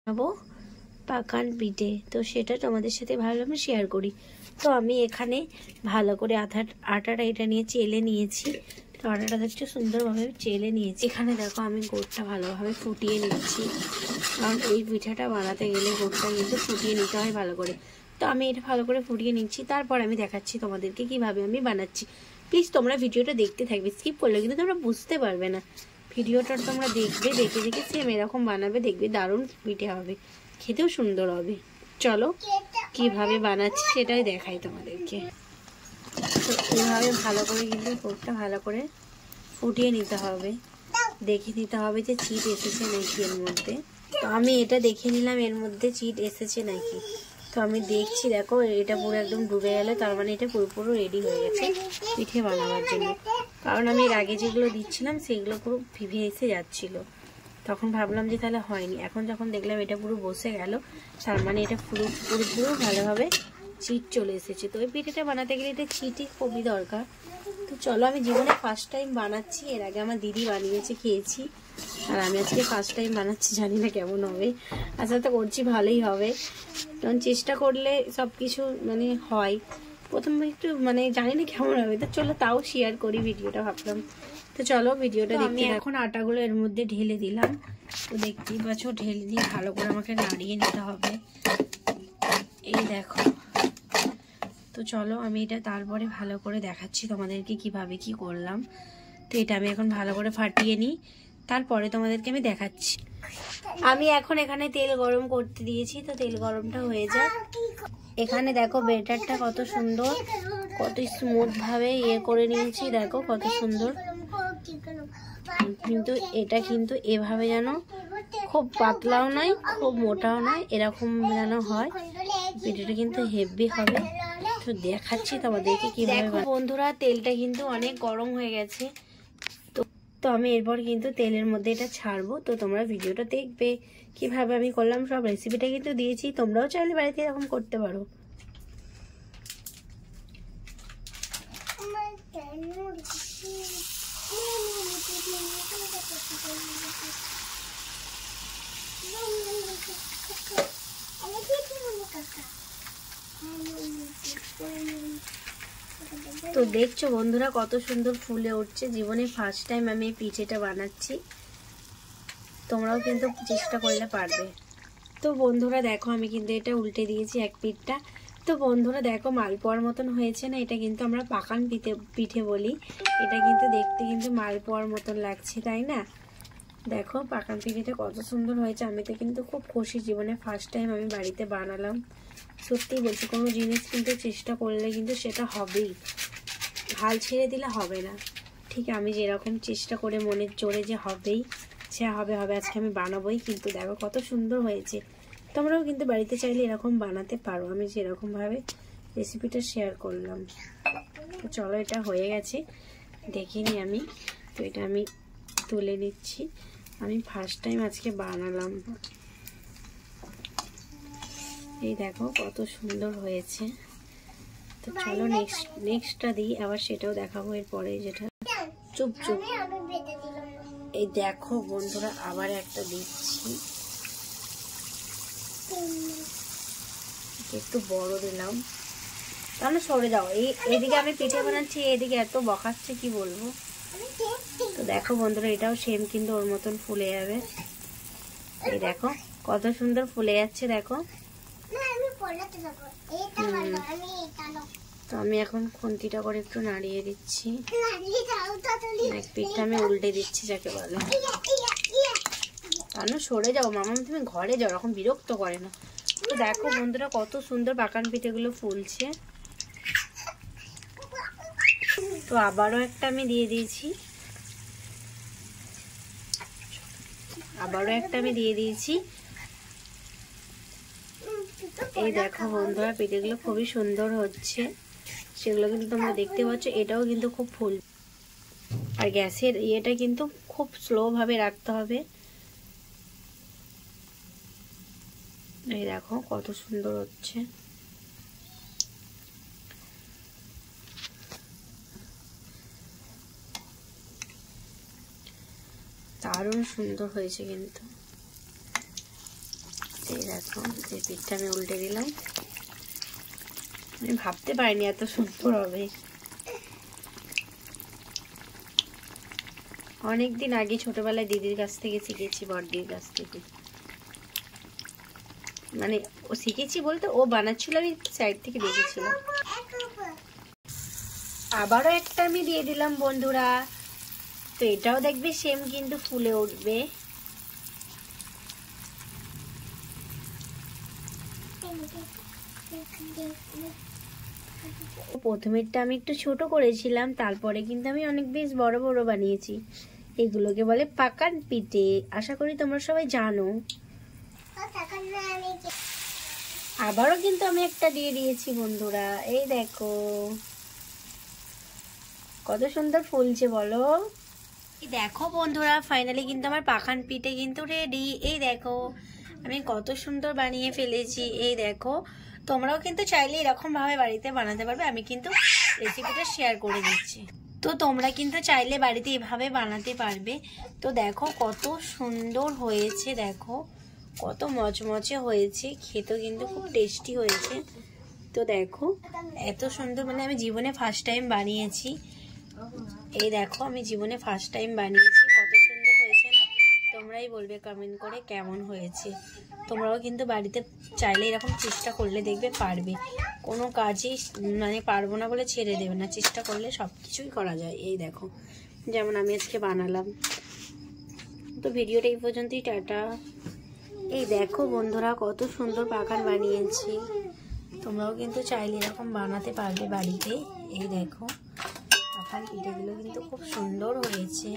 বানাবো পাকান পিঠে। তো সেটা তোমাদের সাথে ভালোভাবে শেয়ার করি। তো আমি এখানে ভালো করে আটাটা এটা নিয়ে চেলে নিয়েছি। তো আটাটা দেখছো সুন্দরভাবে চেলে নিয়েছি। এখানে দেখো আমি গুড়টা ভালোভাবে ফুটিয়ে নিচ্ছি, কারণ এই পিঠাটা বানাতে গেলে গুড়টা কিন্তু ফুটিয়ে নিতে হয় ভালো করে। তো আমি এটা ভালো করে ফুটিয়ে নিচ্ছি, তারপর আমি দেখাচ্ছি তোমাদেরকে কিভাবে আমি বানাচ্ছি। প্লিজ তোমরা ভিডিওটা দেখতে থাকবে, স্কিপ করলে কিন্তু তোমরা বুঝতে পারবে না। ভিডিওটা তোমরা দেখবে, দেখে দেখে সেম এরকম বানাবে, দেখবে দারুণ পিঠে হবে, খেতেও সুন্দর হবে। চলো কিভাবে বানাচ্ছি সেটাই দেখাই তোমাদেরকে। তো এইভাবে ভালো করে কিন্তু গুড়টা ভালো করে ফুটিয়ে নিতে হবে, দেখে নিতে হবে যে চিট এসেছে নাকি এর মধ্যে। তো আমি এটা দেখে নিলাম এর মধ্যে চিট এসেছে নাকি। তো আমি দেখছি, দেখো এটা পুরো একদম ডুবে গেলে তার মানে এটা পুরো রেডি হয়ে গেছে পিঠে বানাবার জন্য। কারণ আমি এর আগে যেগুলো দিচ্ছিলাম সেগুলো পুরো ভেসে যাচ্ছিল, তখন ভাবলাম যে তাহলে হয়নি। এখন যখন দেখলাম এটা পুরো বসে গেল, তার মানে এটা পুরো ভালোভাবে চিট চলে এসেছে। তো ওই পিঠেটা বানাতে গেলে এটা চিটই খুবই দরকার। তো চলো, আমি জীবনে ফার্স্ট টাইম বানাচ্ছি, এর আগে আমার দিদি বানিয়েছে, খেয়েছি, আর আমি আজকে ফার্স্ট টাইম বানাচ্ছি, জানি না কেমন হবে। আশা তো করছি ভালোই হবে, কারণ চেষ্টা করলে সব কিছু মানে হয়। প্রথমে একটু মানে জানি না কেমন হবে, তো চলো তাও শেয়ার করি ভিডিওটা, ভাবলাম। তো চলো ভিডিওটা দেখতে। আমি এখন আটাগুলো এর মধ্যে ঢেলে দিলাম। তো দেখতেই পাচ্ছ, ঢেলে দিয়ে ভালো করে আমাকে নাড়িয়ে নিতে হবে, এই দেখো। তো চলো আমি এটা তারপরে ভালো করে দেখাচ্ছি তোমাদেরকে কিভাবে কি করলাম। তো এটা আমি এখন ভালো করে ফাটিয়ে নিই, তারপরে তোমাদেরকে আমি দেখাচ্ছি। আমি এখন এখানে তেল গরম করতে দিয়েছি। তো তেল গরমটা হয়ে যাক। এখানে দেখো বেটারটা কত সুন্দর, কত স্মুথ ভাবে করে নিয়েছি, দেখো কত সুন্দর। কিন্তু এটা কিন্তু এভাবে যেন খুব পাতলাও নয় খুব মোটাও নয়, এরকম যেন হয়। পিঠাটা কিন্তু হেভি হবে। তো দেখাচ্ছি তোমাদেরকে কিভাবে। বন্ধুরা তেলটা কিন্তু অনেক গরম হয়ে গেছে। তো আমি এরপর কিন্তু তেলের মধ্যে এটা ছাড়বো। তো তোমরা ভিডিওটা দেখবে কিভাবে আমি করলাম, সব রেসিপিটা কিন্তু দিয়েছি, তোমরাও চাইলে বাড়িতে এরকম করতে পারো। তো দেখছো বন্ধুরা কত সুন্দর ফুলে উঠছে। জীবনে ফার্স্ট টাইম আমি এই পিঠেটা বানাচ্ছি, তোমরাও কিন্তু চেষ্টা করলে পারবে। তো বন্ধুরা দেখো আমি কিন্তু এটা উল্টে দিয়েছি এক পিঠটা। তো বন্ধুরা দেখো মালপোয়ার মতন হয়েছে না, এটা কিন্তু আমরা পাকান পিঠে বলি। এটা কিন্তু দেখতে কিন্তু মালপোয়ার মতন লাগছে, তাই না? দেখো পাকান পিঠেটা কত সুন্দর হয়েছে। আমি তো কিন্তু খুব খুশি, জীবনে ফার্স্ট টাইম আমি বাড়িতে বানালাম। সত্যি বলছি, কোনো জিনিস কিন্তু চেষ্টা করলে কিন্তু সেটা হবেই, হাল ছেড়ে দিলে হবে না। ঠিক আমি যেরকম চেষ্টা করে মনের জোরে যে হবেই, সে হবে হবে, আজকে আমি বানাবোই। কিন্তু দেখো কত সুন্দর হয়েছে। তোমরাও কিন্তু বাড়িতে চাইলে এরকম বানাতে পারো, আমি যেরকমভাবে রেসিপিটা শেয়ার করলাম। তো চলো এটা হয়ে গেছে, দেখিনি আমি। তো এটা আমি তুলে নিচ্ছি, আমি ফার্স্ট টাইম আজকে বানালাম। এই দেখো কত সুন্দর হয়েছে। তো চলো নেক্সটটা দিই, আবার সেটাও দেখাবো এরপরে, যেটা চুপ চুপ। এই দেখো বন্ধুরা আবার একটা দিচ্ছি, একটু বড় দিলাম, তাহলে সরে যাও। এইদিকে আমি পিঠে বানাচ্ছি, এদিকে এত বকাচ্ছে কি বলবো। তো দেখো বন্ধুরা এটাও সেম কিন্তু ওর মতন ফুলে যাবে। এই দেখো কত সুন্দর ফুলে যাচ্ছে, দেখো। তো আমি এখন খুন্তিটা করে একটু নাড়িয়ে দিচ্ছি, এক পিঠটা আমি উল্টে দিচ্ছি যাকে বলে। তাহলে সরে যাও মামা, তুমি ঘরে যাও, এরকম বিরক্ত করে না। তো দেখো বন্ধুরা কত সুন্দর পাকান পিঠেগুলো ফুলছে। তো আবারও একটা আমি দিয়ে দিয়েছি, এই দেখো বন্ধুরা পিঠেগুলো খুবই সুন্দর হচ্ছে, সেগুলো কিন্তু তোমরা দেখতে পাচ্ছ। এটাও কিন্তু খুব ফুল, আর গ্যাসের ইয়েটা কিন্তু খুব স্লো ভাবে রাখতে হবে। এই দেখো কত সুন্দর হচ্ছে। দারুণ সুন্দর হয়েছে কিন্তু। এই দেখো এই পিঠটা আমি উল্টে দিলাম। আমি ভাবতে পারিনি এত সুন্দর হবে। অনেকদিন আগে ছোটবেলায় দিদির কাছ থেকে শিখেছি, বড়দির কাছ থেকে। মানে ও শিখেছি বলতে ও বানাচ্ছিল, আমি সাইড থেকে দেখেছিলাম। আবারও একটা আমি দিয়ে দিলাম বন্ধুরা। তো এটাও দেখবে সেম কিন্তু ফুলে উঠবে। প্রথমেরটা আমি একটু ছোট করেছিলাম, তারপরে কিন্তু আমি অনেক বেশ বড় বড় বানিয়েছি। এগুলোকে বলে পাকান পিঠে। আশা করি তোমরা সবাই জানো। আবারও কিন্তু আমি একটা দিয়ে দিয়েছি বন্ধুরা। এই দেখো কত সুন্দর ফুলছে বলো। এই দেখো বন্ধুরা, ফাইনালি কিন্তু আমার পাখান পিঠে কিন্তু রেডি। এই দেখো আমি কত সুন্দর বানিয়ে ফেলেছি। এই দেখো তোমরাও কিন্তু চাইলে এরকম ভাবে বাড়িতে বানাতে পারবে। আমি কিন্তু রেসিপিটা শেয়ার করে দিচ্ছি। তো তোমরা কিন্তু চাইলে বাড়িতে এভাবে বানাতে পারবে। তো দেখো কত সুন্দর হয়েছে, দেখো কত মচমচে হয়েছে, খেতেও কিন্তু খুব টেস্টি হয়েছে। তো দেখো এত সুন্দর, মানে আমি জীবনে ফার্স্ট টাইম বানিয়েছি। এই দেখো আমি জীবনে ফার্স্ট টাইম বানিয়েছি। কত সুন্দর হয়েছে না? তোমরাই বলবে কমেন্ট করে কেমন হয়েছে। তোমরাও কিন্তু বাড়িতে চাইলে এরকম চেষ্টা করলে দেখবে পারবে। কোনো কাজই মানে পারবো না বলে ছেড়ে দেবে না, চেষ্টা করলে সব কিছুই করা যায়। এই দেখো যেমন আমি আজকে বানালাম। তো ভিডিওটা এই পর্যন্তই, টাটা। এই দেখো বন্ধুরা কত সুন্দর পাখান বানিয়েছি। তোমরাও কিন্তু চাইলে এরকম বানাতে পারবে বাড়িতে। এই দেখো পাখান পিঠেগুলো কিন্তু খুব সুন্দর হয়েছে।